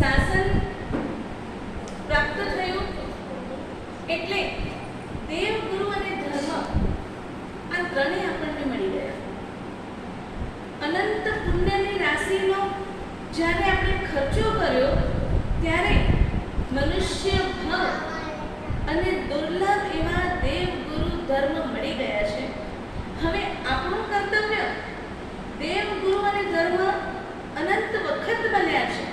શાસન પ્રાપ્ત થયું એટલે દેવ, ગુરુ અને ધર્મ આ ત્રણેય આપણને મળી ગયા. અનંત પુણ્યની રાશિનો જ્યારે આપણે ખર્ચો કર્યો ત્યારે મનુષ્ય ભાવ અને દુર્લભ એવા દેવ, ગુરુ, ધર્મ મળી ગયા છે. હવે આપણું કર્તવ્ય દેવ, ગુરુ અને ધર્મ અનંત વખત બન્યા છે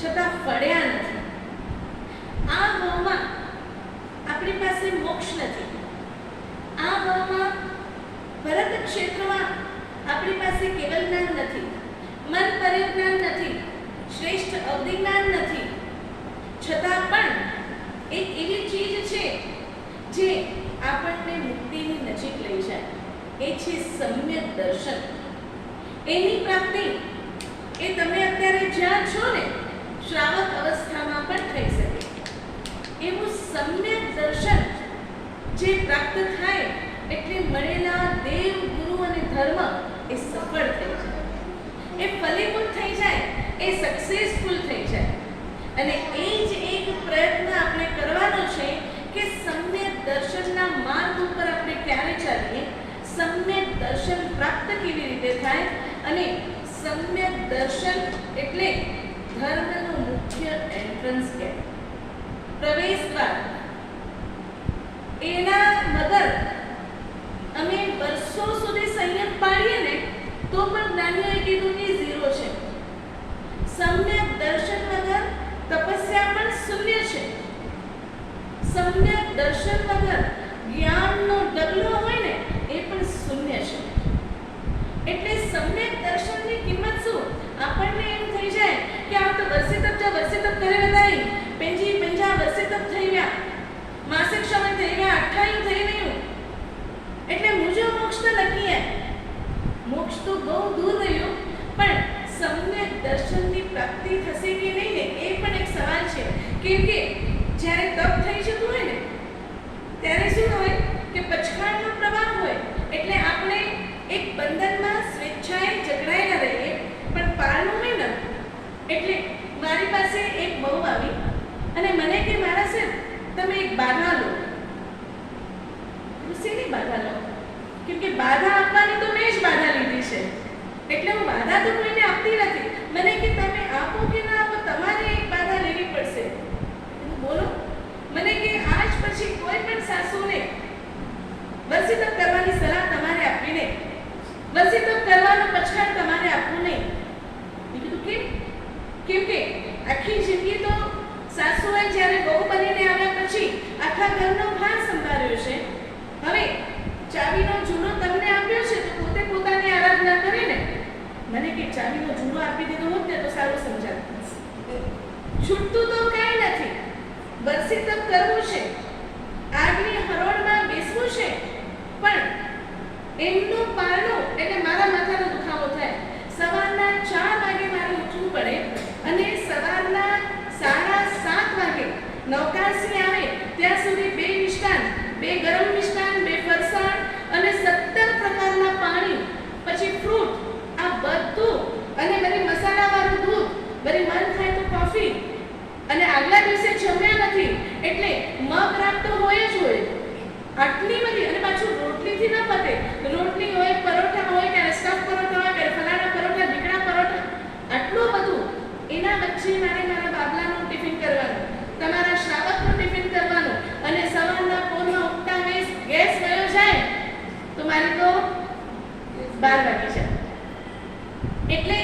છતાં ફળ્યા નથી. આ ભાવમાં આપણી પાસે મોક્ષ નથી. આ ભાવમાં ભરત ક્ષેત્રમાં આપણી પાસે કેવલ જ્ઞાન નથી, મન પરિજ્ઞાન નથી, શ્રેષ્ઠ અવધિજ્ઞાન નથી. છતાં પણ એક એવી ચીજ છે જે આપણને મુક્તિની નજીક લઈ જાય. એ છે સમ્યક દર્શન. એની પ્રાપ્તિ એ તમે અત્યારે જ્યાં છો ને શ્રાવક અવસ્થામાં પણ થઈ શકે. એવું સમ્યક દર્શન જે પ્રાપ્ત થાય એટલે મળેલા દેવ, ગુરુ અને ધર્મ એ સફળ થઈ જાય, એ ફલીભૂત થઈ જાય, એ સક્સેસફુલ થઈ જાય. અને એ જ એક પ્રયત્ન આપણે કરવાનો છે કે સમ્યક દર્શનના માર્ગ ઉપર આપણે ક્યારે ચાલીએ, સમ્યક દર્શન પ્રાપ્ત કેવી રીતે થાય. અને સમ્યક દર્શન એટલે ધર્મનું મુખ્ય એન્ટ્રન્સ ગેટ, પ્રવેશ દ્વાર. એના વગર અમે વર્ષો સુધી સંયમ પાડીએ ને તો પણ જ્ઞાનીઓએ કીધું કે ઝીરો છે. સમ્યક દર્શન વગર તપસ્યા પણ શૂન્ય છે. સમ્યક દર્શન વગર જ્ઞાનનો ડગલો હોય ને એ પણ શૂન્ય છે. એટલે સમ્યક દર્શનની કિંમત શું? આપણને એમ થઈ જાય કે આ તો વર્ષે તપ કરે બધાય, પેંજી 50 વર્ષે તપ થઈ ગયા, માસિક સમય થઈ ગયા, 28 થઈ ગયું, એટલે મુજો મોક્ષ તો લખી હે. મોક્ષ તો બહુ દૂર રહ્યું, પણ સમ્યક દર્શનની પ્રાપ્તિ થશે કે નહીં ને એ પણ એક સવાલ છે. કેમ કે જ્યારે તપ થઈ જતું હોય ને ત્યારે શું હોય કે પછાડનો પ્રવાહ હોય, એટલે આપણે એક બંધનમાં સ્વેચ્છાએ જકડાયેલા રહીએ. પણ પારનું હોય ને એટલે મારી પાસે એક બહુ આવી અને મને કે મારા સાહેબ તમે એક બાધા લો. શેની બાધા લો? કેમ કે બાધા આપવાની તો મેં જ બાધા લીધી છે, એટલે હું બાધા તો કોઈને આપતી નથી. મને કે તમે આપો કે ના આપો તમારે એક બાધા લેવી પડશે. હું બોલો, મને કે આજ પછી કોઈ પણ સાસુને વર્ષી તપ કરવાની સલાહ તમારે આપવી નહીં, વર્ષી તપ કરવાનો પછાડ તમારે આપવું નહીં. મેં કીધું કેમ? કેમ કે આખી જિંદગી તો સાસુએ જ્યારે બહુ બનીને આવ્યા પછી આખા ઘરનો ભાર સંભાળ્યો છે. હવે ચાવીનો જૂનો તમને આપ્યો છે તો પોતે પોતાની આરાધના કરે ને. મને કે ચાવીનો જૂનો આપી દીધો હોત ને તો સારું સમજાતું. છૂટતું તો કાંઈ નથી. વર્ષી તપ કરવું છે, આગની હરોળમાં બેસવું છે, પણ એમનું પારણું એટલે મારા માથાનો દુખાવો થાય. સવારના 4 વાગે મારે ઉઠવું પડે અને સવારના 7:30 વાગે નવકાશી આવે ત્યાં સુધી 2 મિષ્ટાન, 2 ગરમ મિષ્ટાન, 2 ફરસાણ અને 17 પ્રકારના પાણી, પછી ફ્રૂટ, આ બધું અને બધી મસાલાવાળું દૂધ, બધી મન થાય તો કોફી. અને આગલા દિવસે જમ્યા નથી એટલે મગ રાત તો હોય જ હોય. આટલી બધી, અને પાછું રોટલીથી ન પતે. રોટલી હોય, પરોઠા હોય, ક્યારે સ્ટફ પરોઠા હોય, ક્યારે ફલાણા પરોઠા, ઢીકણા પરોઠા, આટલું બધું. એના વચ્ચે મારે મારા બાબલાનું ટિફિન કરવાનું, તમારા શ્રાવકનું ટિફિન કરવાનું, અને સવારના પોરમાં ઉઠતા ગેસ વયો જાય તો મારી તો 12 વાગી જાય. એટલે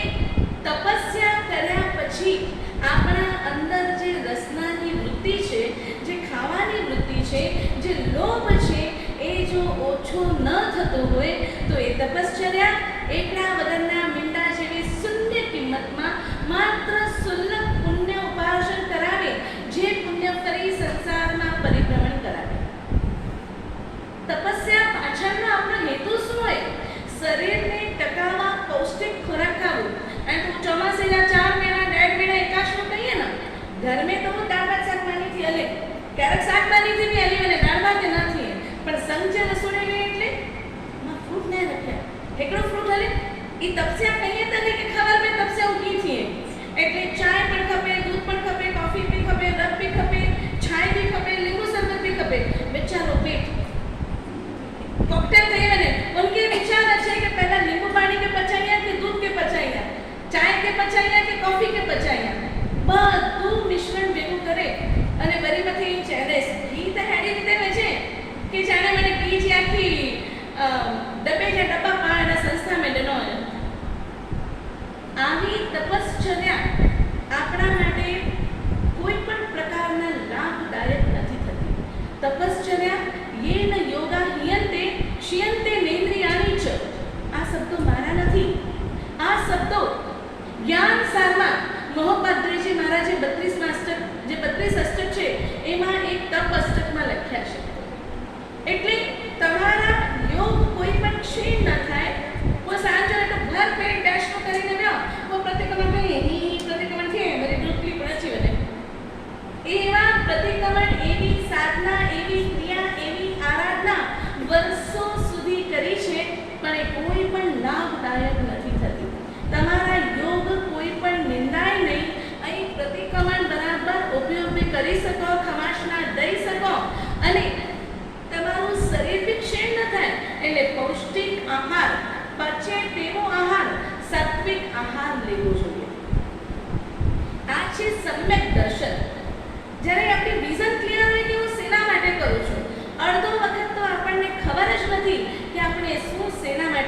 તપસ્યા કર્યા પછી આપણા અંદર જે રસનાની વૃત્તિ છે, જે ખાવાની વૃત્તિ છે, જે લોભ છે, એ જો ઓછો ન થતો હોય તો એ તપશ્ચર્યા એકડા વગરના મીંડા જેવી શૂન્ય કિંમતમાં માત્ર સુલભ પુણ્ય ઉપાર્જન કરાવે, જે પુણ્ય ફરી સંસારમાં પરિભ્રમણ કરાવે. તપસ્યા પાછળનો આપણો હેતુ શું હોય? શરીરને ટકાવવા પૌષ્ટિક ખોરાક ખાવું. અને તું ચોમાસેના 4 મહિના 1.5 મહિના એકાશનું કહીએ ને, ઘરમે તો હું દાળ ભાત શાક માનીથી હલે, ક્યારેક શાક માનીથી બી હલી અને દાળ ભાત નથી, પણ સંજે રસોડે ગઈ એટલે માં ફ્રૂટ ને રખ્યા, એકડો ફ્રૂટ હલે. એ તપસ્યા કહીએ તને કે ખબર મેં તપસ્યા ઉઠી થી એટલે ચાય પણ ખપે,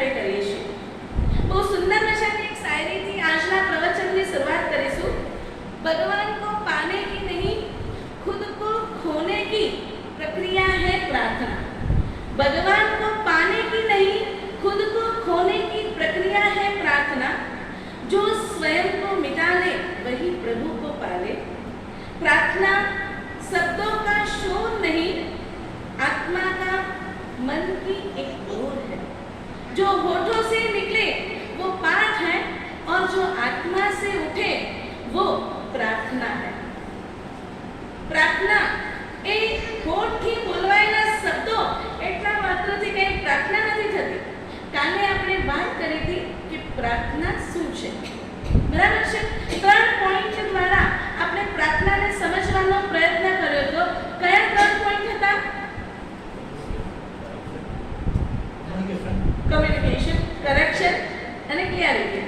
માટે કરીએ છીએ। બહુ સુંદર મજાની એક શાયરીથી આજના પ્રવચનની શરૂઆત કરીશું। भगवान को पाने की नहीं खुद को खोने की प्रक्रिया है प्रार्थना। भगवान को पाने की नहीं खुद को खोने की प्रक्रिया है प्रार्थना। जो स्वयं को मिटा ले वही प्रभु को पाले। प्रार्थना शब्दों का शोर नहीं, आत्मा का मन की एक डोर है। जो होठों से निकले वो पाठ है और जो आत्मा से उठे वो प्रार्थना है। प्रार्थना એ હોઠથી બોલવાયેલા શબ્દો એટલા માત્રથી કંઈ પ્રાર્થના નથી થતી। કાલે આપણે વાત કરી હતી કે પ્રાર્થના શું છે, બરાબર છે। 3 પોઈન્ટ દ્વારા આપણે પ્રાર્થનાને સમજવાનો પ્રયત્ન કર્યો હતો। કયા 3 પોઈન્ટ હતા? કમ્યુનિકેશન, કરેક્શન અને ક્લિયરિટી,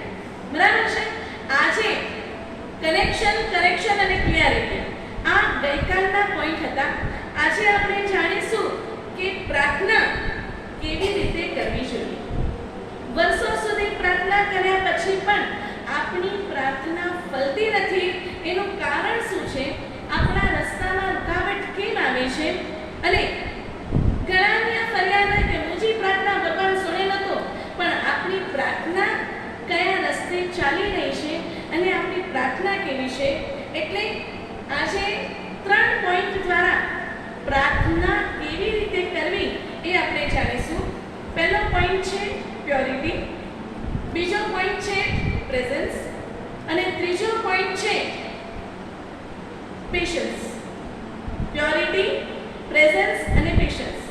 બરાબર છે। આજે કનેક્શન, કરેક્શન અને ક્લિયરિટી આ ગઈકાલના પોઈન્ટ હતા। આજે આપણે જાણીશું કે પ્રાર્થના કેવી રીતે કરવી જોઈએ। વર્ષો સુધી પ્રાર્થના કર્યા પછી પણ આપણી પ્રાર્થના ફલતી નથી, એનું કારણ શું છે? આપણા રસ્તામાં રૂકાવટ કેમ આવે છે? અને ઘણાની આ ફરિયાદ હોય કે મુજી પ્રાર્થના ભગવાન સુને નતો, પણ આપણી પ્રાર્થના કયા રસ્તે ચાલી રહી છે અને આપણી પ્રાર્થના કેવી છે? એટલે આજે 3 પોઈન્ટ દ્વારા પ્રાર્થના કેવી રીતે કરવી એ આપણે જાણીશું। પહેલો પોઈન્ટ છે પ્યોરિટી, બીજો પોઈન્ટ છે પ્રેઝન્સ અને ત્રીજો પોઈન્ટ છે પેશન્સ। પ્યોરિટી, પ્રેઝન્સ અને પેશન્સ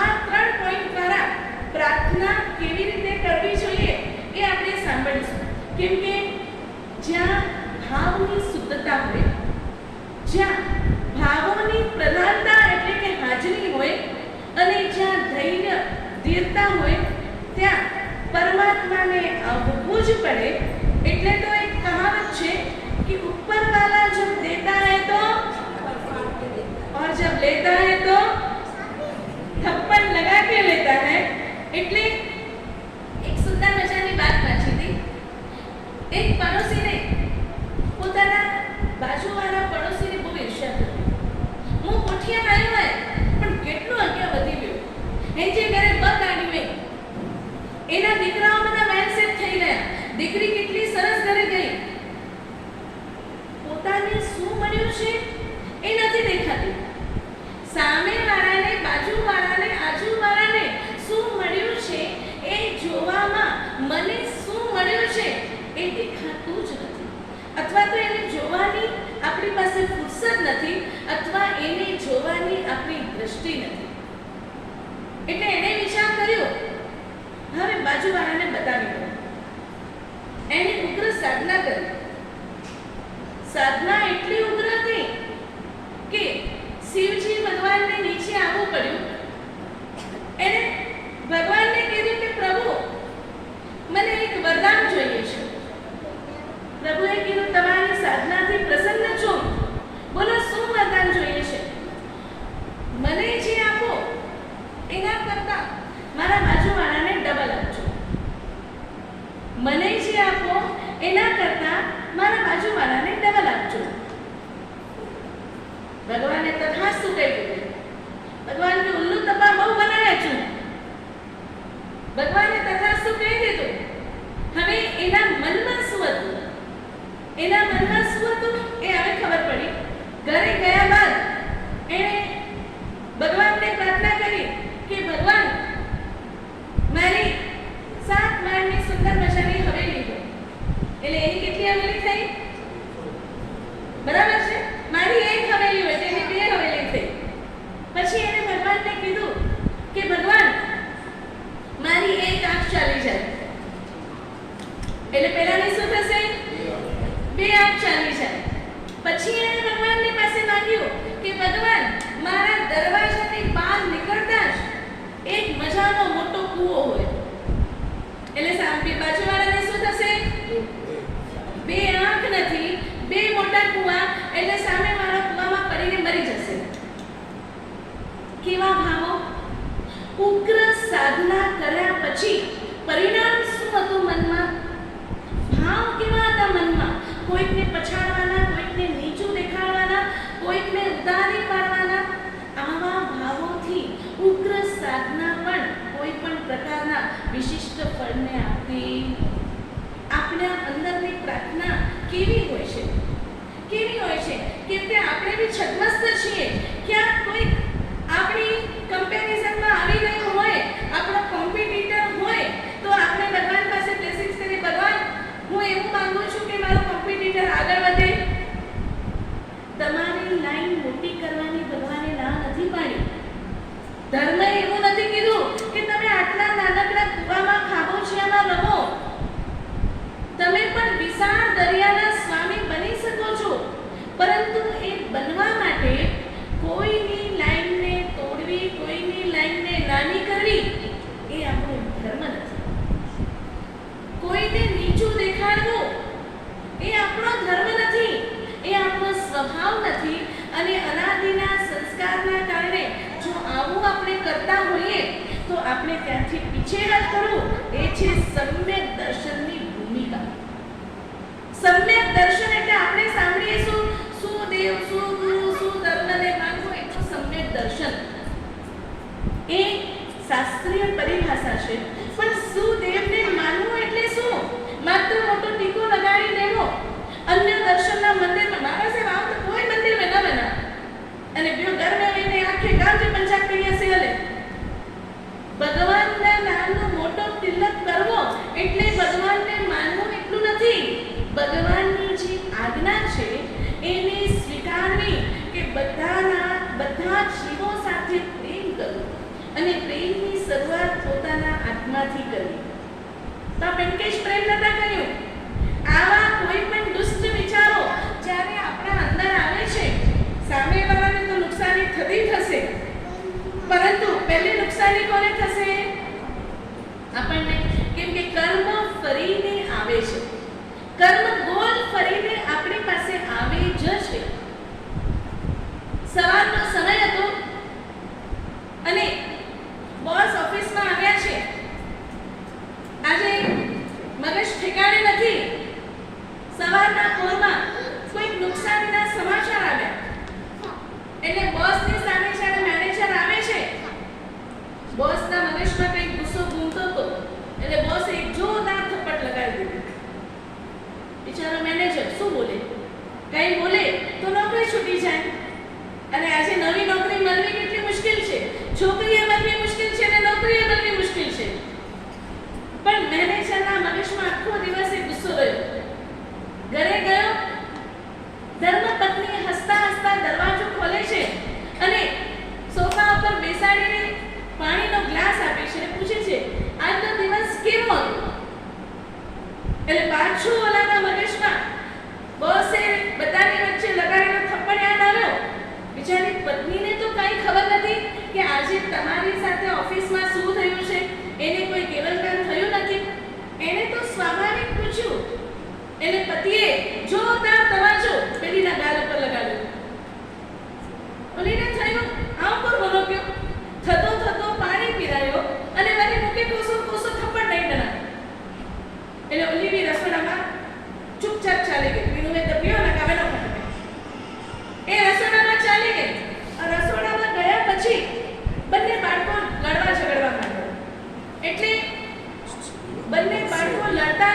આ 3 પોઈન્ટ દ્વારા પ્રાર્થના કેવી રીતે કરવી જોઈએ એ આપણે સાંભળીશું। કેમ કે જ્યાં ભાવની શુદ્ધતા હોય, જ્યાં ભાવોની પ્રધાનતા એટલે કે હાજરી હોય અને જ્યાં ધૈર્ય, ધીરતા હોય ત્યાં પરમાત્માને આવવું જ પડે। એટલે તો એક કહાવત છે કે ઉપર વાલા જબ દેતા હૈ તો और जब लेता है तो थप्पड़ लगा के लेता है। એટલે એક સુંદર મજાની વાત વાંચી હતી। એક પડોશીને પોતાના બાજુવાળા પડોશીને બહુ ઈર્ષ્યા થતી। હું કોઠિયા આવ્યો હોય પણ કેટલું આગળ વધી ગયો, એની ઘરે બગ કાઢી હોય, એના દીકરાઓ બધા માઇન્ડસેટ થઈ ગયા, દીકરી કેટલી સરસ ઘરે ગઈ, પોતાને શું મળ્યું છે એ નથી દેખાતું। સામેવાળાને, બાજુવાળાને, આજુવાળાને શું મળ્યું છે એ જોવામાં મને શું મળ્યું છે એ દેખાતું જ નથી, અથવા તો એને જોવાની આપણી પાસે ફુરસત નથી, અથવા એને જોવાની આપણી દ્રષ્ટિ નથી। એટલે એને વિચાર કર્યો હવે બાજુવાળાને બતાવી દો। એને ઉગ્ર સાધના કરી। સાધના એટલી ઉગ્ર હતી કે શિવજી ભગવાનને નીચે આવવું પડ્યું। એને ભગવાનને કીધું કે પ્રભુ મને એક વરદાન જોઈએ છે। પ્રભુએ કીધું તમારી સાધનાથી પ્રસન્ન છું, બોલો શું વરદાન જોઈએ છે? મને જે આપો એના કરતા મારા બાજુવાળાને ડબલ આપજો। મને જે આપો એના કરતા મારા બાજુવાળાને ડબલ આપજો। ભગવાને તથાસ્તુ કહી દીધું। ભગવાન કે ઉલ્લુ તપા બહુ બનાવ્યા છું। ભગવાને તથાસ્તુ કહી દીધું। હવે એના મનમાં શું હતું? એના મનમાં શું હતું એ હવે ખબર પડી। ઘરે ગયા બાદ એણે ભગવાનને પ્રાર્થના કરી કે ભગવાન મારી 7 માળની સુંદર મજાની હવેલી હોય। એટલે એની કેટલી હવેલી થઈ? બરાબર છે, મારી એક હવેલી હોય તેની 2 હવેલી થઈ। પછી એને ભગવાનને કીધું કે ભગવાન મારી એક આંખ ચાલી જાય, એટલે પહેલાની શું થશે? 2 આંખ ચાલી જાય। પછી એને ભગવાનની પાસે માંગ્યું કે ભગવાન મારા દરવાજાની બહાર નીકળતા જ એક મજાનો મોટો કૂવો હોય, એટલે સામે બાજુવાળાને શું થશે? 2 આંખ નથી, 2 મોટા કૂવા, એટલે સામેવાળો કૂવામાં પડીને મરી જશે। કેવા ભાવો? ઉગ્ર સાધના કર્યા પછી પરિણામ શું હતું મનમાં? ભાવ કેવા હતા મનમાં? કોઈકને પછાડવાના, કોઈકને નીચું દેખાડવાના, કોઈકને ઉતારી પાડવાના. આવા ભાવોથી ઉગ્ર સાધના પણ કોઈ પણ પ્રકારના વિશિષ્ટ ફળને આપતી. આપણા અંદરની પ્રાર્થના કેવી હોય છે? કેવી હોય છે? કેમ કે આપણે બી છદ્મસ્ત છીએ. ક્યાંક કોઈ આપણી કમ્પેરિઝનમાં આવી ગયું હોય, આપણો કોમ્પિટિટર હોય, તો આપણે ભગવાન પાસે બ્લેસિંગ્સ કરી, ભગવાન હું એવું માંગુ છું કે મારો કોમ્પિટિટર આગળ વધે. તમારી લાઈન મોટી કરવાની ભગવાને ના નથી પાડી. ધર્મે એવું નથી કીધું કે તમે આટલા નાનકડા કૂવામાં ખાબોચિયામાં રહો. તમે પણ વિશાળ દરિયાના સ્વામી બની શકો છો, પરંતુ એ બનવા માટે કોઈની લાઈનને તોડવી, કોઈની લાઈનને નાની કરવી એ આપણો ધર્મ નથી. કોઈને નીચું દેખાડવું એ આપણો ધર્મ નથી, એ આપણો સ્વભાવ નથી. અને અનાદિના સંસ્કારના કારણે જો આવું આપણે કરતા હોઈએ તો આપણે ત્યાંથી પીછેહટ કરવું એ છે સમ્યક દર્શનની ભૂમિકા. સમ્યક દર્શન એટલે આપણે સાંભળીએ શું દેવ, શું ગુરુ, શું ધર્મને માનવું, એટલું સમ્યક દર્શન એ શાસ્ત્રીય પરિભાષા છે. પણ સુદેવને માનવું એટલે શું? માત્ર મોટો ટીકો લગાડી દેવો, અન્ય દર્શનના મંદિરમાં મારા સાહેબ આવ તો કોઈ મંદિર में न बना અને બીજો ઘર में આવીને આખે ગામ જે પંચાયત કર્યા છે હલે. ભગવાનના નામનો મોટો તિલક કરવો એટલે ભગવાનને માનવું એટલું નથી. ભગવાનની જે આજ્ઞા છે એને સ્વીકારવી કે બધા જીવો સાથે પ્રેમ કરવો અને પ્રેમની શરૂઆત પોતાના આત્માથી કરવી. તો વેંકટેશ પ્રેમ નતા કર્યું. આવા કોઈ પણ દુષ્ટ વિચારો જ્યારે આપણા અંદર આવે છે, સામેવાળાને તો નુકસાની થતી થશે, પરંતુ પહેલી નુકસાની કોને થશે? આપણને. કેમ કે કર્મ ફરીને આવે છે. કર્મ ગોલ ફરીને આપણી પાસે આવે જ છે. સવારનો સમય હતો અને બોસ ઓફિસમાં આવ્યા છે. આજે મગજ ઠેકાણે નથી. સવારના પોરમાં કોઈ નુકસાનીના સમાચાર આવ્યા એટલે બોસની સામે જ્યારે મેનેજર આવે છે, બોસના મગજમાં કંઈક ગુસ્સો ઘૂમતો હતો એટલે બોસે એક જોરદાર થપ્પડ લગાવી દીધી. બિચારો મેનેજર શું બોલે? કંઈ બોલે તો નોકરી છૂટી જાય. અને આજે નવી નોકરી મળવી કેટલી મુશ્કેલ છે. છોકરીએ મળવી મુશ્કેલ છે અને નોકરીએ મળવી મુશ્કેલ છે. પણ મેનેજરના મગજમાં આખો દિવસ એ ગુસ્સો રહ્યો. ઘરે ગયો, ધર્મપત્ની હસતા હસતા દરવાજો ખોલે છે અને સોફા ઉપર બેસાડીને પાણીનો ગ્લાસ આપે છે અને પૂછે છે આજનો દિવસ કેવો હતો? એટલે પાછું ઓલાના મગજમાં બોસે બધાની વચ્ચે લગાડેલો થપ્પડ યાદ આવ્યો. બિચારી પત્નીને તો કાંઈ ખબર નથી કે આજે તમારી સાથે ઓફિસમાં શું થયું છે. એને કોઈ કેવલકામ થયું નથી. એને તો સ્વાભાવિક પૂછ્યું. એને પતિએ જોરદાર તવાજો પેલીના ગાલ ઉપર લગાડ્યો. ઓલીને થયું આમ પર બોલો ગયો. થતો પાણી પીરાયો અને વળી મૂકે કોસો થપ્પડ નહીં ડરા. એટલે ઓલી બી રસોડામાં ચૂપચાપ ચાલી ગઈ. પીનું મેં તો પીઓ ને કાવે ન ફટકે. એ રસોડામાં ચાલી ગઈ. રસોડામાં ગયા પછી બંને બાળકો લડવા ઝઘડવા માંડ્યા. એટલે બંને બાળકો લડતા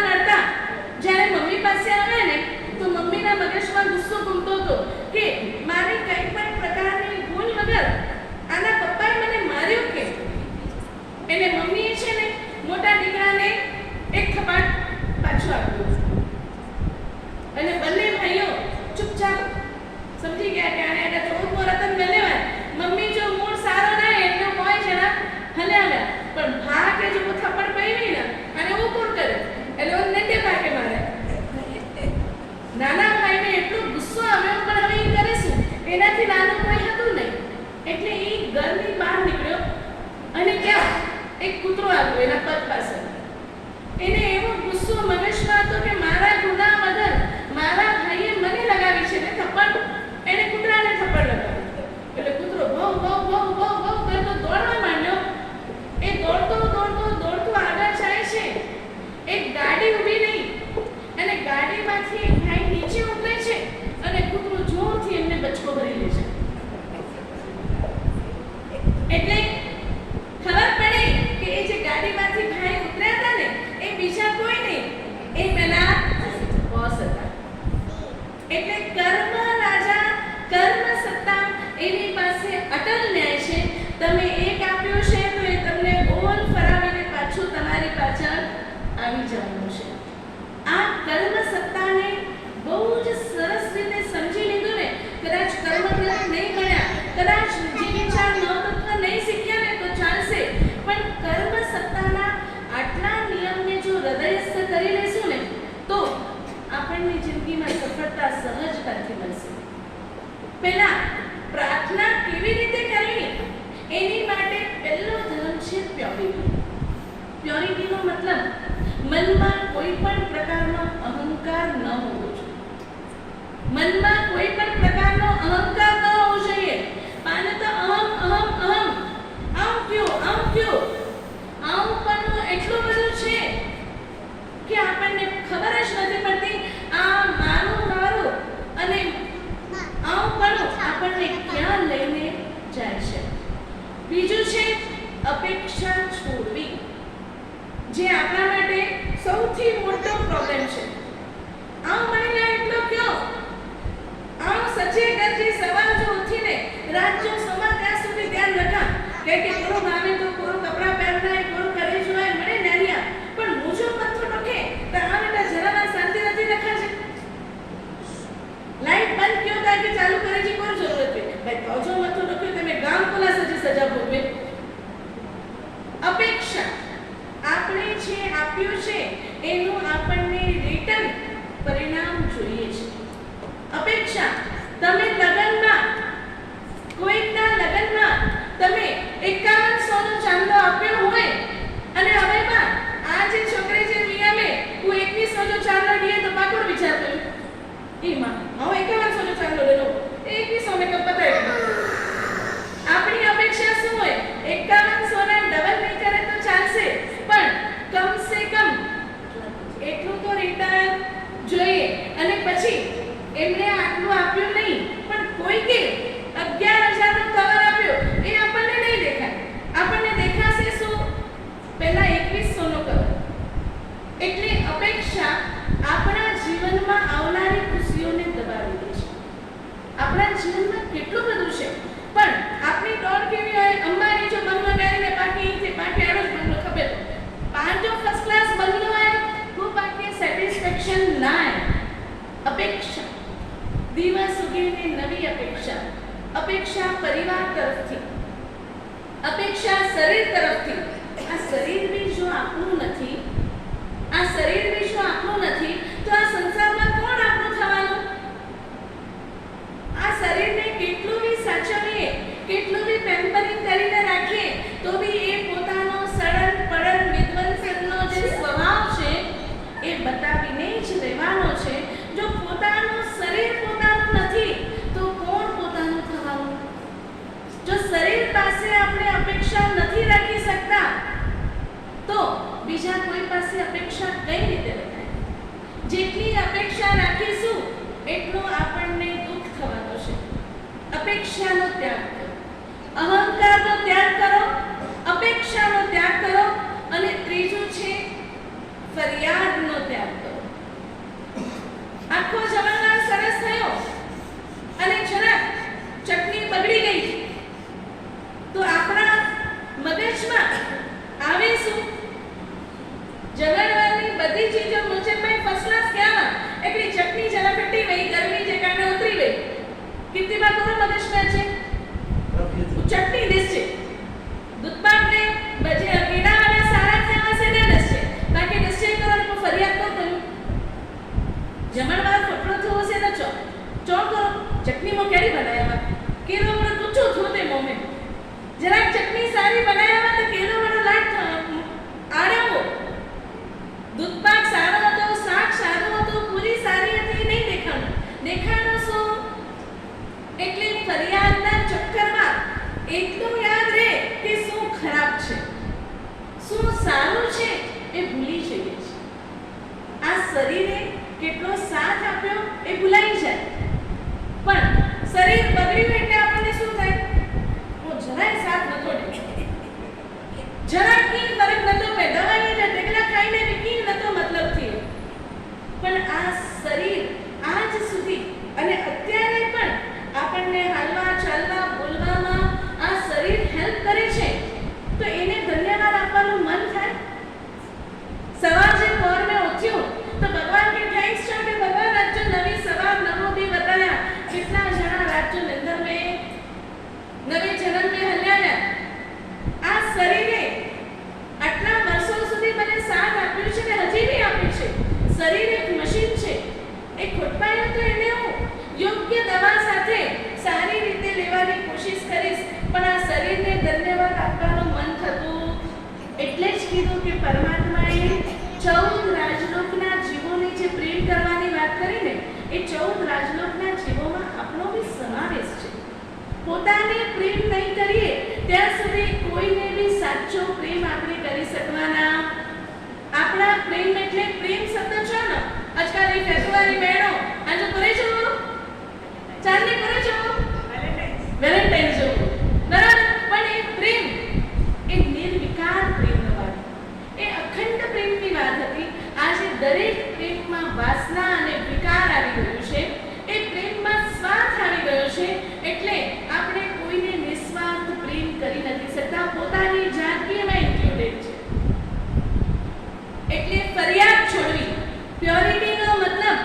જ્યારે મમ્મી પાસે આવ્યા ને તો મમ્મીના મગજમાં ગુસ્સો ઘૂમતો હતો કે મારી કંઈ પણ પ્રકારની ભૂલ વગર આના પપ્પાએ મને માર્યો કે. એને મમ્મીએ છે ને મોટા દીકરાને એક થપ્પડ પાછું આપ્યું અને બંને ભાઈઓ ચૂપચાપ સમજી ગયા કે આને એટલે થોડું રતન મેલેવાય. મમ્મી જો મૂળ સારો ના એટલે કોઈ જણા હલ્યા પણ ભા કે જો થપ્પડ પડી ને અને ઉપર કરે એટલે ઓને તે ભાગે મારે. નાના ભાઈને એટલો ગુસ્સો આવ્યો પણ હવે એ કરે શું? એનાથી નાનું કોઈ હતું નહીં. એટલે એ ઘરની બહાર નીકળ્યો અને ક્યાં એક કૂતરો આવ્યો એના પગ પાસે. એને એવો ગુસ્સો મગજમાં હતો કે મારા ગુના વગર મારા ભાઈએ મને લગાવી છે ને થપ્પડ. એને કૂતરાને થપ્પડ લગાવી. એટલે કૂતરો ભવ કરતો દોડવા માંડ્યો. એ દોડતો આગળ જાય છે કર્મ સત્તાને બહુ જ સરસ રીતે સમજી લીધું ને, કદાચ કર્મગ્રંથ નહીં ભણ્યા, કદાચ જીવવિચાર નવતત્વ નહીં શીખ્યા ને તો ચાલશે, પણ કર્મ સત્તાના આટલા નિયમને જો હૃદયસ્થ કરી લેશું ને તો આપણને જિંદગીમાં સફળતા સહજતાથી મળશે. પહેલા પ્રાર્થના કેવી રીતે કરવી એની માટે પહેલો ધર્મ છે પ્યોરિટી. પ્યોરિટીનો મતલબ મનમાં કોઈ પણ પ્રકારનો અહંકાર ન હોવો જોઈએ. મનમાં કોઈ પણ પ્રકારનો અહંકાર ન હોવો જોઈએ. માને તો આમ ક્યું પણ એટલું બધું છે કે આપણને ખબર જ નથી પડતી આ મારું અને પણ આપણને ક્યાં લઈને જાય છે. બીજું છે અપેક્ષા છોડવી, જે આપણા માટે સૌથી મોટો પ્રોબ્લેમ છે. મને એટલો ક્યો સચ્ચે ગરજી સવાર જો ઉઠીને રાત જો સવા ત્યાં સુધી ધ્યાન રખા કે કોરો માને તો કોરો કપડા પહેરना है, કોરો કરે જો है, મને નરિયા પણ મુજો મથો ટોકે તો આ બેટા જરામાં શાંતિ નથી રખા છે. લાઈટ બંધ ક્यों था कि चालू करे जी कोई जरूरत है भाई तो जो मथो टोके તમે ગામ કોલા સજા ભોગવે. અપેક્ષા આપણે જે આપ્યું છે એનું આપણને રિટર્ન પરિણામ જોઈએ છે. અપેક્ષા તમે કોઈકના લગનમાં તમે 5100 નો ચાંદલો આપ્યો હોય અને હવે આ જે છોકરી જે મિયામે હું 2100 નો ચાંદલો દીએ તો પાકોર વિચાર કર્યો એમાં હું 5100 નો ચાંદલો લેલો 2100 મેં કબ બતાવ્યો. આપણી અપેક્ષા શું હોય 5100 ના ડબલ નહીં કરે તો ચાલશે પણ કમ સે કમ એટલું તો રિટર્ન જોઈએ. અને પછી એમને આટલું આપ્યું નહીં પણ કોઈ કે 11000 નો કવર આપ્યો એ આપણને નહીં દેખાય. આપણને દેખાશે શું પહેલા 2100 નો કવર. એટલે અપેક્ષા આપણા જીવનમાં આવનારી ખુશીઓને દબાવી દે છે. આપણા જીવનમાં કેટલું બધું છે પણ આપણી દોડ કેવી હોય અંબાની જો બંગલો પહેરીને બાકી આડો જ બંગલો ખપે તો પાંચો ફર્સ્ટ ક્લાસ બંગલો હોય તો બાકી સેટિસ્ફેક્શન ના હોય. અપેક્ષા દિવસ ઉગીને નવી અપેક્ષા પરિવાર તરફથી, અપેક્ષા શરીર તરફથી. આ શરીર બી જો આપણું નથી તો આ સંસારમાં કોણ આપણું થવાનું? આ શરીરને કેટલું બી સાચવીએ, કેટલું બી પેમ્પરિંગ કરીને રાખીએ તો બી એ પોતાનો સડન પડન વિધ્વંસનનો જે સ્વભાવ છે એ બતાવીને જ રહેવાનો છે. જો પોતાનું શરીર પોતાનું નથી તો કોણ પોતાનું થવાનું? જો શરીર પાસે આપણે અપેક્ષા નથી રાખી શકતા તો બીજા કોઈ પાસે અપેક્ષા કઈ રીતે રખાય? જેટલી અપેક્ષા રાખીશું એટલું આપણને દુઃખ થવાનું છે. અપેક્ષાનો ત્યાગ કરો, અહંકારનો ત્યાગ કરો, અપેક્ષાનો ત્યાગ કરો. અને ત્રીજું છે ફરિયાદનો ત્યાગ કરો. આખો જમાનો સરસ થયો અને જરાક ચટણી બગડી ગઈ તો આપણા મગજમાં આવે શું? જમણવારની બધી ચીજો મુજબ મેં ફર્સ્ટ ક્લાસ ક્યાં એકલી ચટણી જરા ફટી ગઈ, ગરમી જે કારણે ઉતરી ગઈ. कितनी बार करो मगज में अच्छे चटनी दिस છે દૂધપાક ને બજે અકેડા વાળા સારા થયા છે ને દસ છે બાકી નિશ્ચય કરવાનો ફરિયાદ તો કર્યું. જમણવાર ફટલો થયો છે તો ચો કરો ચટણી માં કેરી બનાવ્યા કેરો મને પૂછો થોતે મોમે જરાક ચટણી સારી બનાવ્યા તો કેરો મને લાટ આડ્યો. દૂધપાક સારો હતો, શાક સારું હતું, પૂરી સારી હતી, નહીં દેખાણો શું? એટલે ફરિયાદના ચક્કરમાં એટલું યાદ રહે કે શું ખરાબ છે, શું સારું છે એ ભૂલી જઈએ છીએ. આ શરીરે કેટલો સાથ આપ્યો એ ભૂલાઈ જાય. પણ શરીર બગડ્યું એટલે આપણને શું થાય? જરાય સાથ નતો દે, જરાક કી ફરક નતો પડે, દવાઈ ને ટેકલા ખાઈને બી નતો મતલબ થયો. પણ આ શરીર આજ સુધી અને અત્યારે પણ આપણને હાલવા ચાલવા બોલવામાં આ શરીર હેલ્પ કરે છે તો એને ધન્યવાદ આપવાનું મન થાય. સવાર જે પોર મેં ઉઠ્યું તો ભગવાન કે દવા સાથે સારી રીતે લેવાની કોશિશ કરીશ, પણ આ શરીરને ધન્યવાદ આપવાનું મન થતું. એટલે જ કીધું કે પરમાત્માએ 14 રાજલોકના જીવોને જે પ્રેમ કરવાની વાત કરી ને, એ 14 રાજલોકના જીવોમાં આપણો બી સમાવેશ છે. પોતાને પ્રેમ નહીં કરીએ ત્યાં સુધી કોઈને બી સાચો પ્રેમ આપણે કરી શકવાના. આપણા પ્રેમ એટલે પ્રેમ શબ્દ છે ને, આજકાલ એ ફેબ્રુઆરી મહિનો આજે કરે છો, ચાંદની કરે છો, વેલેન્ટાઇન જો બરાબર, પણ એ પ્રેમ એ નિર્વિકાર પ્રેમનો વાત, એ અખંડ પ્રેમની વાત હતી. આજે દરેક પ્રેમમાં વાસના અને વિકાર આવી ગયો છે, એ પ્રેમમાં સ્વાર્થ આવી ગયો છે. એટલે આપણે કોઈને નિસ્વાર્થ પ્રેમ કરી નથી શકતા, પોતાની જાત બી એમાં ઇન્ક્લુડેડ છે. એટલે ફરિયાદ છોડવી. પ્યોરિટીનો મતલબ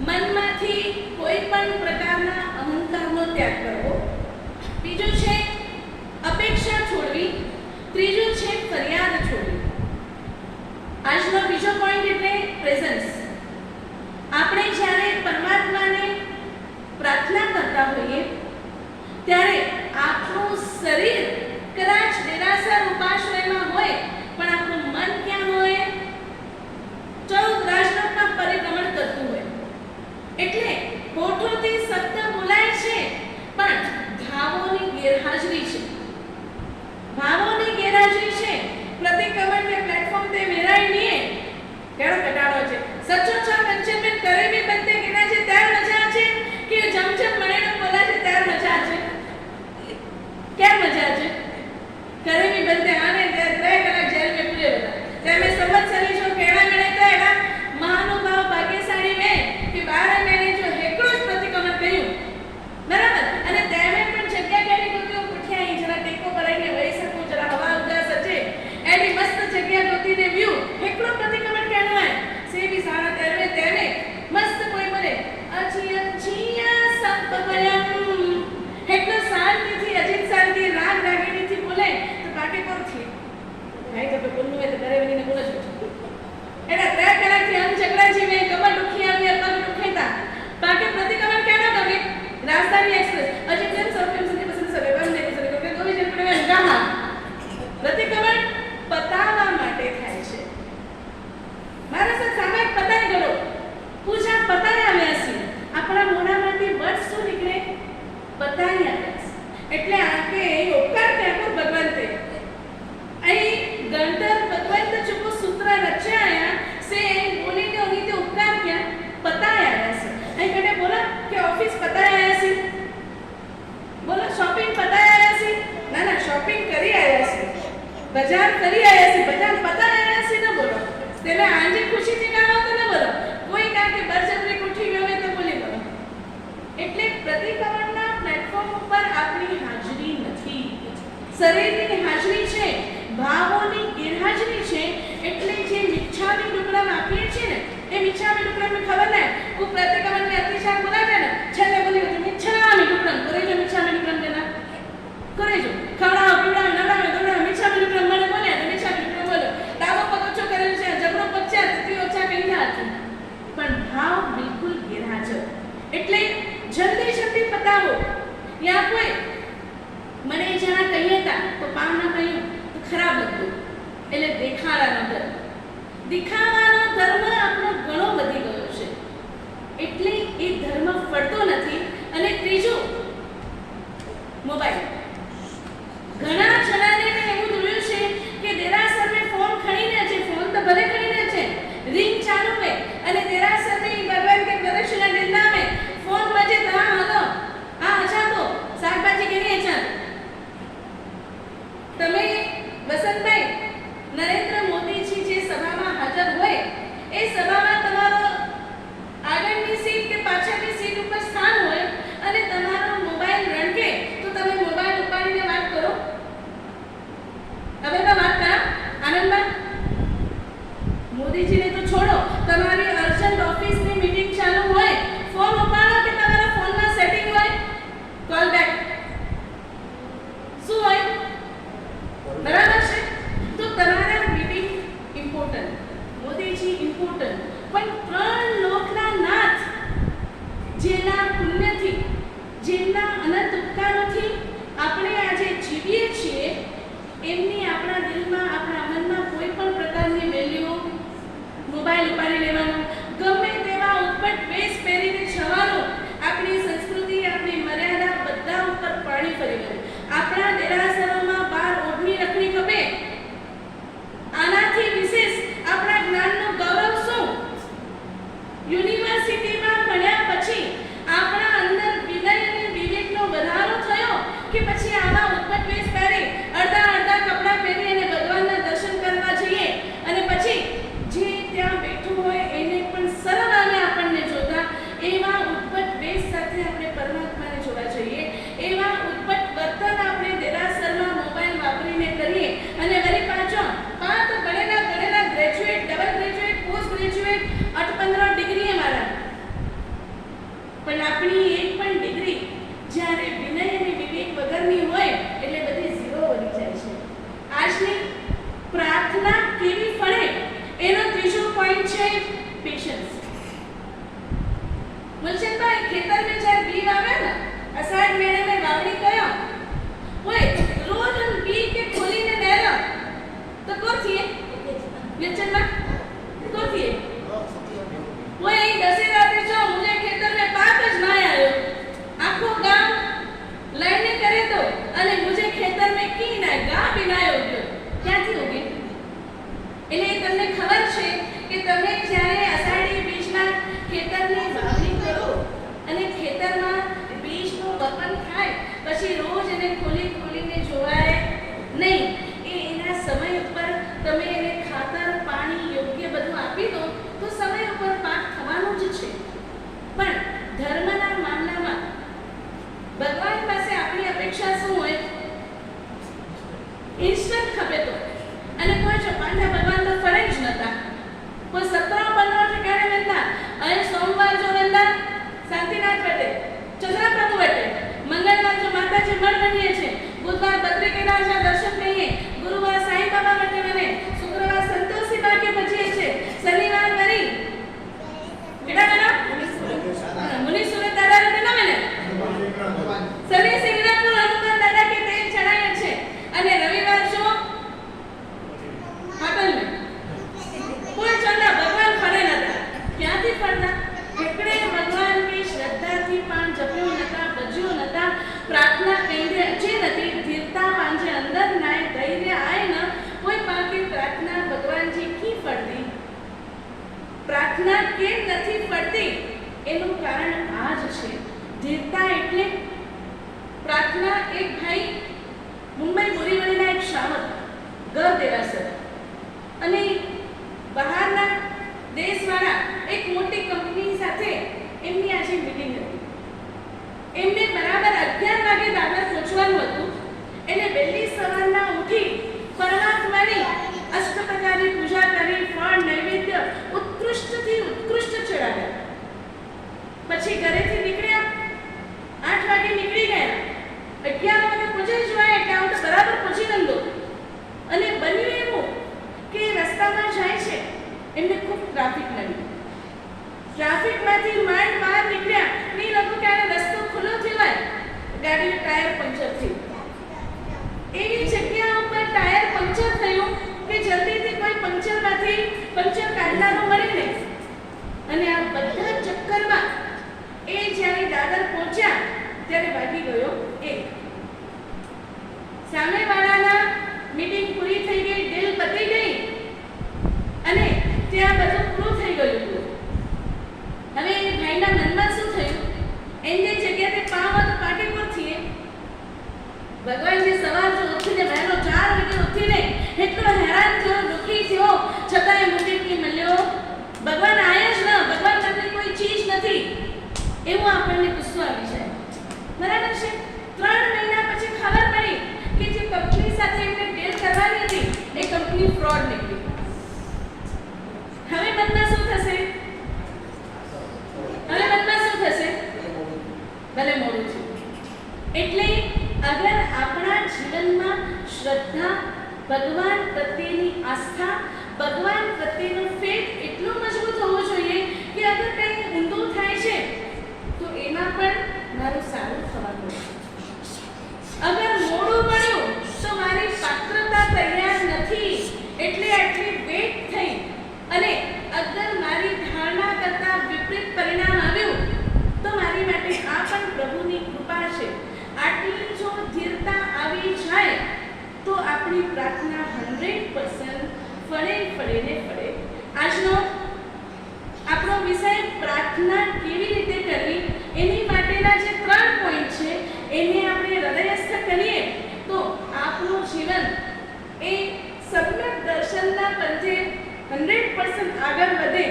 મનમાંથી કોઈ પણ પ્રકારના અહંકારનો ત્યાગ કરવો. બીજું છે અપેક્ષા છોડવી. ત્રીજું છે ફરિયાદ છોડવી. આજનો બીજો પોઈન્ટ એટલે પ્રેઝન્સ. આપણે જ્યારે પરમાત્માને પ્રાર્થના કરતા હોઈએ ત્યારે આપણું શરીર કદાચ નિરાશા ઉપાશ્રયમાં હોય, પણ આપણું મન ક્યાં હોય? 14 રાજલોકમાં પરિભ્રમણ કરતું હોય. એટલે હોઠોથી શબ્દ બોલાય છે, પણ ભાવોની ગેરહાજરી છે. ભાવોની ગેરહાજરી છે. પ્રતિક્રમણ के प्लेटफॉर्म पे मेरा ही नहीं है केड़ो कटाड़ो છે. સચો છા કંચનમેન કરે બી બંતે કેના છે ત્યાર મજા છે કે જમજમ મળેનો બોલા છે ત્યાર મજા છે. क्या मजा છે? करे बी બંતે આને 3 કલાક જેલ में पूरे बता તેમે સંવત્સરી જો કેણા મળે તો એના મહાનુભાવ ભાગ્યશાળી મે કે 12 મહિને જો હેકડો જ પ્રતિક્રમણ કર્યું બરાબર, અને તેમે પણ જગ્યા કેડી ગોતી ઉઠ્યા અહીં જરા ટેકો કરાઈને વહી શકું, જરા હવા ઉદાસ છે એની મસ્ત જગ્યા ગોતીને વ્યૂ હેકડો પ્રતિક્રમણ કેનો હે સે બી સારા તેમે તેમે મસ્ત કોઈ બોલે અચી અચિયા સંપકયમ હેકડો શાંતિથી અજીત શાંતિ રાગ રાગીણીથી બોલે તો કાકે પર થી ભાઈ તો બોલનું હે તો ઘરે બનીને બોલે છો એડા 3 કલાકથી હમ ઝઘડા છે મે કમર દુખી આવી પગ દુખેતા બાકી પ્રતિક્રમણ કેનો ગમે. રાજધાની એક્સપ્રેસ અજી કેમ સૌકેમ સુધી પસંદ સરે બંને પસંદ કે કોઈ જન પડે ગામા પ્રતિક્રમણ પતાવવા માટે થાય છે. મારા સાથે સામાયિક પતાઈ ગયો પૂજા પતાઈ આવ્યા છે. આપણા મોઢામાંથી બળ શું નીકળે? પતાઈ આવ્યા છે. એટલે આ કે ઉપકાર ઠાકોર ભગવંતે અહીં ગણતર ભગવંત ચુકો સૂત્ર રચાયા સે બોલીને ઉનીતે ઉપકાર ક્યાં પતાઈ આવ્યા છે. અહીં કને બોલા કે ઓફિસ પતાઈ આવ્યા છે, બોલો શોપિંગ પતાઈ આવ્યા છે, ના ના શોપિંગ કરી આવ્યા છે, બજાર કરી આવ્યા છે, બજાર પતાઈ આવ્યા છે ન બોલો. તેને આજે ખુશીથી ગાવા તો ન બોલો. કોઈ કહે કે બરજબરી ઉઠી ગયો હોય તો બોલી બોલો. એટલે પ્રતિક્રમણના પ્લેટફોર્મ ઉપર આપણી હાજરી નથી, શરીરની હાજરી છે, ભાવોની ગેરહાજરી છે. એટલે જે મિચ્છામી ડુકડમ આપીએ છીએ ને એ મિચ્છામી ડુકડમ ખબર ને હું પ્રતિક્રમણ में अतिशय बोला है ना छले बोली मिच्छामी डुकड़म करे जो मिच्छामी डुकड़म देना करे जो खड़ा पीड़ा नड़ा में दौड़ा मिच्छामी डुकड़म મને બોલે તો મિચ્છામી ડુકડમ બોલો. દાવો પગોચો કરેલ છે, ઝઘડો પચ્યા તેથી ઓછા કઈ ના હતું, પણ ભાવ બિલકુલ ગેરહાજર. એટલે જલ્દી જલ્દી પતાવો. યા કોઈ મને જરા કહીએ તા તો પાવ ના કહ્યું તો ખરાબ હતું. એટલે દેખાડાનો ધર્મ, દિખાવાનો ધર્મ આપણો ઘણો વધી ગયો છે. એટલે એ ધર્મ ફળતો નથી. અને ત્રીજું મોબાઈલ. ઘણા જણાને એવું જોયું છે કે દેરાસર में ફોન ખણીને છે, ફોન તો ભલે ખણીને છે, રિંગ ચાલુ है અને દેરાસર में भगवान के प्रदक्षिण निंदा में फोन बजे तो हाँ हलो हाँ अच्छा तो શાકભાજી કેવી अच्छा તમે વસંતભાઈ નરેન્દ્ર મોદીજી જે સભામાં હાજર હોય એ સભામાં તમારો આગળની સીટ કે પાછળની સીટ ઉપર સ્થાન હોય એને ખોલીને જોવાય નહીં. એના સમય ઉપર તમે એને ખાતર પાણી યોગ્ય બધું આપી દો તો સમય ઉપર પાક થવાનો જ છે. પણ ધર્મના મામલામાં ભગવાન પાસે આપણી અપેક્ષા શું હોય? ઇન્સ્ટન્ટ ખપે તો. અને કોઈ જો પાંડા ભગવાન તો ફરે જ નતા. કોઈ 17-15 ઠેકાણે વેંદા અને સોમવાર જો વેંદા શાંતિનાથ વટે, ચંદ્રપ્રભુ વટે, મંગળવાર જો માતાજી મળ બનીએ છે, બુધવાર બદ્રિકેદારના દર્શન કરીએ, ગુરુવાર સાંઈ બાબા વટે બને, શુક્રવાર સંતોષી ભાગ્ય ભજીએ છે, શનિવાર વરી કેડા બનો મુનિ સુરત દાદા વટે ન બને, શનિ સિંગરાપુર હનુમાન દાદા કે તેલ ચડાય છે. અને રવિવાર જો હોટલ में કોઈ ચંદા ભગવાન ફરે નતા. ક્યાંથી ફરતા? એકડે ભગવાન की શ્રદ્ધા થી પણ જપ્યો નતા, ભજ્યો નતા, પ્રાર્થના કેન્દ્ર જે નથી, ધીરતા પાંજે અંદર નાય, ધૈર્ય આય ન કોઈ પાકે પ્રાર્થના ભગવાનજી કી ફળતી. પ્રાર્થના કેમ નથી ફળતી? એનું કારણ આ જ છે. ધીરતા એટલે પ્રાર્થના. એક ભાઈ મુંબઈ બોરીવલીના એક શ્રાવક ઘર દેરાસર અને બહારના દેશવાળા એક મોટી કંપની સાથે એમની આજે મીટિંગ હતી. એમને બરાબર 11 વાગે દાદર પહોંચવાનું હતું. એટલે વહેલી સવારના ઉઠી પરમાત્માની અષ્ટપ્રકારની પૂજા કરી, ફળ નૈવેદ્ય ઉત્કૃષ્ટથી ઉત્કૃષ્ટ ચડાવ્યા. પછી ઘરેથી નીકળ્યા. 8 વાગે નીકળી ગયા. 11 વાગે પહોંચી જવાય એટલે આમ તો બરાબર પહોંચી ગયો. અને બન્યું એવું કે રસ્તામાં જાય છે એમને ખૂબ ટ્રાફિક લાગ્યું. ટ્રાફિકમાંથી માંડ બહાર નીકળ્યા. નહીં લાગ્યું કે આ રસ્તો ખુલ્લો થયો, ગાડીનું ટાયર પંચર થયું. એવી જગ્યા ઉપર ટાયર પંચર થયું કે જલ્દીથી કોઈ પંચરમાંથી પંચર કાઢનારું મળે નહીં. અને આ બધા ચક્કરમાં એ જ્યારે દાદર પહોંચ્યા ત્યારે વાગી ગયો 1. સામેવાળાના મીટિંગ પૂરી થઈ ગઈ, ડીલ પતી ગઈ અને ત્યાં બધું પૂરું થઈ ગયું હતું. હવે એ ભાઈના મનમાં શું થયું? એની જગ્યાએ પાવ તો પાટી પર થઈએ. ભગવાનજી સવાર જો ઉઠીને વહેલો 4 વાગે ઉઠીને એટલો હેરાન થયો, દુઃખી થયો, છતાંય મુક્તિ મળ્યો. ભગવાન આયા જ ન, ભગવાન માટે કોઈ ચીજ નથી એવું આપણને ગુસ્સો આવી જાય. બરાબર છે? 3 મહિના પછી ખબર પડી કે જે કંપની સાથે એમને ડીલ કરવાની હતી એ કંપની ફ્રોડ નીકળી. હવે મનમાં શું થશે? ભલે મોડું છે. એટલે અગર આપણા જીવનમાં શ્રદ્ધા, ભગવાન પ્રત્યેની આસ્થા, ભગવાન પ્રત્યેનો ફેથ એટલો મજબૂત હોવો જોઈએ કે અગર કંઈ ઊંધું થાય છે તો એમાં પણ મારું સારું થવાનું છે. અગર મોડું પડ્યું તો મારી પાત્રતા તૈયાર નથી એટલે આટલી વેટ થઈ અને અગર મારી ધારણા કરતાં વિપરીત પરિણામ આવ્યું તો મારી માટે આ પણ પ્રભુની કૃપા છે. આટલી જો ધીરતા આવી જાય તો આપણી પ્રાર્થના 100% ફળે ને ફળે. આજનો આપણો વિષય પ્રાર્થના કેવી રીતે કરવી એની માટેના જે 3 પોઈન્ટ છે એને આપણે હૃદયસ્થ કરીએ તો આપણું જીવન એ સમ્યક દર્શનના પંથે 100% આગળ વધે.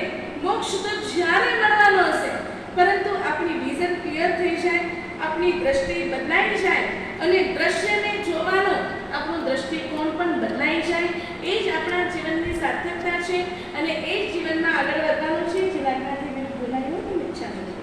મોક્ષ તો જ્યારે મળવાનો હશે પરંતુ આપણી વિઝન ક્લિયર થઈ જાય, આપણી દ્રષ્ટિ બદલાઈ જાય અને દ્રશ્યને જોવાનો આપણો દ્રષ્ટિકોણ પણ બદલાઈ જાય. એ જ આપણા જીવનની સાર્થકતા છે અને એ જ જીવનમાં આગળ વધવાનું છે. જેના કારણે મેં બોલાયું તો ઈચ્છા નથી.